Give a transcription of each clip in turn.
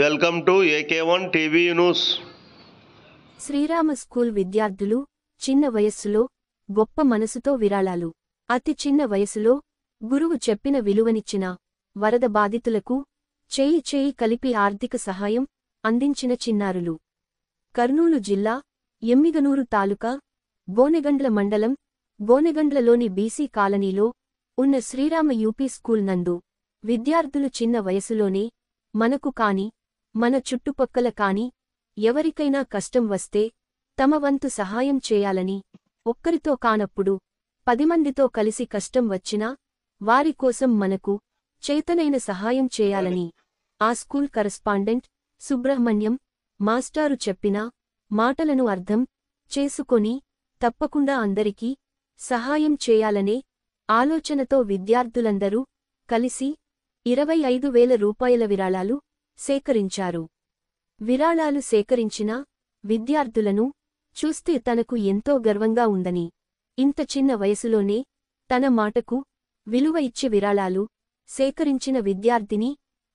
Welcome to AK1 TV news. Srirama school విద్యార్థులు చిన్న వయస్సులో గొప్ప మనసుతో విరాళాలు. అతి చిన్న వయసులో గురువు చెప్పిన విలువనిచ్చిన వరద బాధితులకు చేయి కలిపి ఆర్థిక సహాయం అందించిన చిన్నారులు. కర్నూలు జిల్లా ఎమ్మిగనూరు తాలూకా బోనెగండ్ల మండలం బోనెగండ్లలోని బీసీ కాలనీలో ఉన్న శ్రీరామ యూపీ స్కూల్ నందు విద్యార్థులు చిన్న వయసులోనే మనకు కాని మన చుట్టుపక్కల కాని ఎవరికైనా కష్టం వస్తే తమ వంతు సహాయం చేయాలని, ఒక్కరితో కానప్పుడు 10 మందితో కలిసి కష్టం వచ్చినా వారి కోసం మనకు చేతనైన సహాయం చేయాలని ఆ స్కూల్ కరస్పాండెంట్ సుబ్రహ్మణ్యం మాస్టారు చెప్పిన మాటలను అర్థం చేసుకొని తప్పకుండా అందరికీ సహాయం చేయాలనే ఆలోచనతో విద్యార్థులందరూ కలిసి 25,000 రూపాయల విరాళాలు సేకరించారు. విరాళాలు సేకరించిన విద్యార్థులను చూస్తే తనకు ఎంతో గర్వంగా ఉందని, ఇంత చిన్న వయసులోనే తన మాటకు విలువ ఇచ్చి విరాళాలు సేకరించిన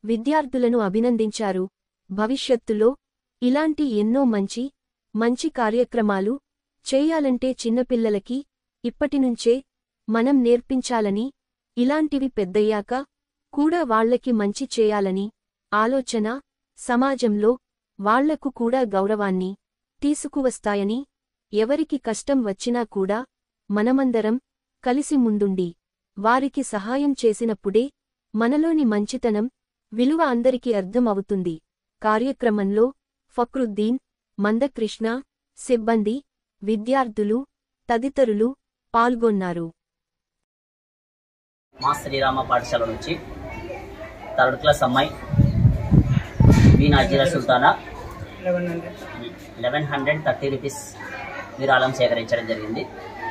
విద్యార్థులను అభినందించారు. భవిష్యత్తులో ఇలాంటి ఎన్నో మంచి కార్యక్రమాలు చేయాలంటే చిన్నపిల్లలకి ఇప్పటినుంచే మనం నేర్పించాలని, ఇలాంటివి పెద్దయ్యాక కూడా వాళ్లకి మంచి చేయాలని ఆలోచన సమాజంలో వాళ్లకు కూడా గౌరవాన్ని తీసుకువస్తాయని, ఎవరికి కష్టం వచ్చినా కూడా మనమందరం కలిసి ముందుండి వారికి సహాయం చేసినప్పుడే మనలోని మంచితనం విలువ అందరికీ అర్థం అవుతుంది. కార్యక్రమంలో ఫక్రుద్దీన్, మందకృష్ణ, సిబ్బంది, విద్యార్థులు తదితరులు పాల్గొన్నారు. మా శ్రీరామ పాఠశాల నుంచి 3rd క్లాస్ అమ్మాయి మీనా అజీరా సుల్తానా 1130 రూపీస్ విరాళం సేకరించడం జరిగింది.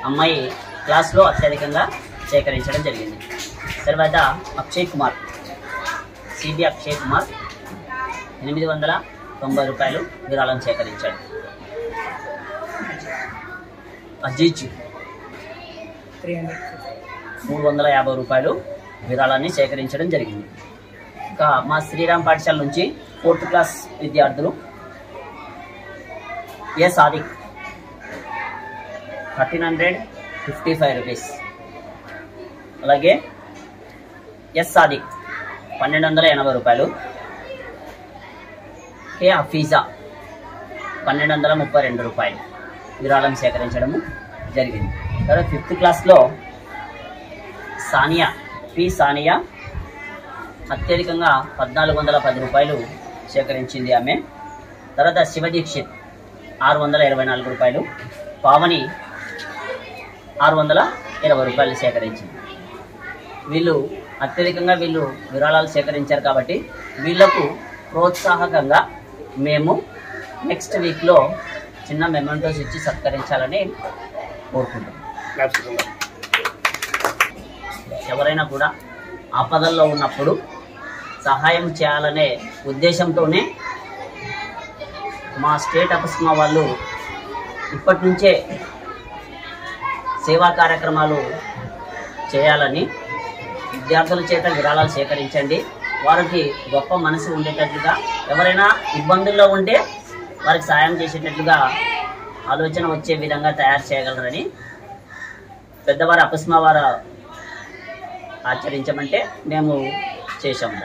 అమ్మాయి క్లాస్లో అత్యధికంగా సేకరించడం జరిగింది. తర్వాత అక్షయ్ కుమార్, సిబి అక్షయ్ కుమార్ 890 రూపాయలు విరాళం సేకరించాడు. అజీజ్ 350 రూపాయలు విరాళాన్ని సేకరించడం జరిగింది. ఇంకా మా శ్రీరామ్ పాఠశాల నుంచి 4th క్లాస్ విద్యార్థులు ఏ సాదిక్ 1355 రూపీస్, అలాగే ఎస్ సాదిక్ 1280 రూపాయలు, కే హఫీజా 1232 రూపాయలు విరాళం సేకరించడము జరిగింది. తర్వాత 5th క్లాస్లో సానియా సానియా అత్యధికంగా 1410 రూపాయలు సేకరించింది ఆమె. తర్వాత శివదీక్షిత్ 624 రూపాయలు, పావని 620 రూపాయలు సేకరించింది. వీళ్ళు అత్యధికంగా విరాళాలు సేకరించారు కాబట్టి వీళ్లకు ప్రోత్సాహకంగా మేము నెక్స్ట్ వీక్లో చిన్న మెమెంటోస్ ఇచ్చి సత్కరించాలని కోరుకుంటున్నాం. ఎవరైనా కూడా ఆపదల్లో ఉన్నప్పుడు సహాయం చేయాలనే ఉద్దేశంతోనే మా స్టేట్ అపస్మా వాళ్ళు ఇప్పటి నుంచే సేవా కార్యక్రమాలు చేయాలని, విద్యార్థుల చేత విరాళాలు సేకరించండి, వారికి గొప్ప మనసు ఉండేటట్లుగా, ఎవరైనా ఇబ్బందుల్లో ఉంటే వారికి సాయం చేసేటట్లుగా ఆలోచన వచ్చే విధంగా తయారు చేయగలరని పెద్దవారు అపస్మా వారు ఆచరించమంటే మేము చేశాము.